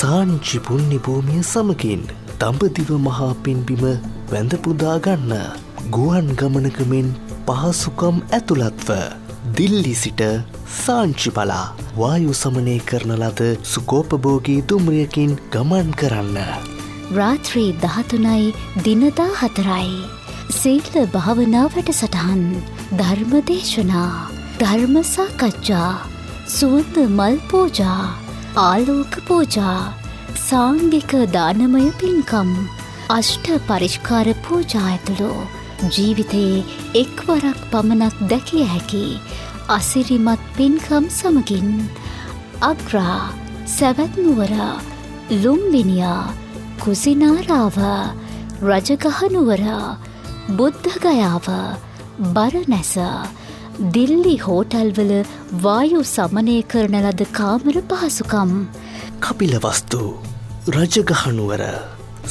සාංචි පුණ්‍ය භූමිය සමගින් දඹදිව මහා පින්බිම වැඳ පුදා ගන්න ගුවන් ගමනක මෙන් පහසුකම් ඇතුළත්ව දිල්ලි සිට සාංචි බලා වායු සමනය කරන ලද සුකෝපභෝගී දුම්රියකින් ගමන් කරන්න. රාත්‍රී 13යි දින 14යි. සීල භාවනා වැඩසටහන්, ධර්ම දේශනා, ධර්ම සාකච්ඡා, සුවඳ මල් පූජා, ආලෝක පූජා, සාංගික දානමය පින්කම්, අෂ්ට පරිෂ්කාර පූජා ඇතුළු ජීවිතයේ එක්වරක් පමණක් දැකිය හැකි අසිරිමත් පින්කම් සමගින් අග්‍රා, සැවැත් නුවර, ලුම්බිනිය, කුසිනාරාව, රජගහ නුවර, බුද්ධගයාව, බරණැස, දිල්ලි හෝටල්වල වායු සමනය කරන ලද කාමර පහසුකම්, කපිලවස්තු, රජගහනුවර,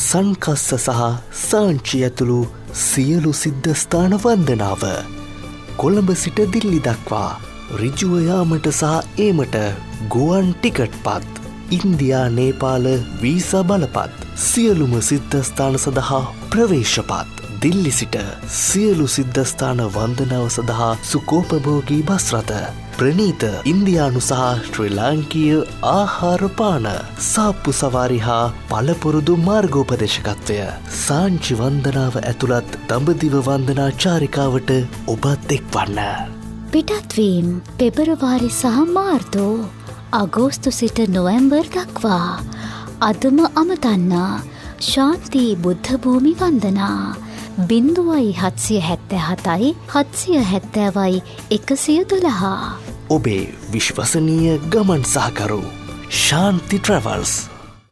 සංකස්ස සහ සාංචි ඇතුළු සියලු සිද්ධස්ථාන වන්දනාව කොළඹ සිට දිල්ලි දක්වා ඍජුව යාමට සහ ඒමට ගුවන් ටිකට් පත්, ඉන්දියා නේපාල වීසා බලපත්, සියලුම සිද්ධස්ථාන සඳහා ප්‍රවේශපත්, දිල්ලි සිට සියලු සිද්ධස්ථාන වන්දනාව සඳහා සුකෝපභෝගී බස් රථ, ප්‍රනීත ඉන්දියානු සහ ශ්‍රී ලාංකීය ආහාරපාන, සාප්පු සවාරි හා පළපුරුදු මාර්ගෝපදේශකත්වය, සාංචි වන්දනාව ඇතුළත් දඹදිව වන්දනා චාරිකාවට ඔබත් එක්වන්න. පිටත්වීම් පෙබරවාරි සහ මාර්තු, අගෝස්තු සිට නොවැම්බර් දක්වා. අදම අමතන්න ශාන්ති බුද්ධ භූමි වන්දනා 0777 770 112. ඔබේ විශ්වසනීය ගමන් සහකරු ශාන්ති ට්‍රැවල්ස්.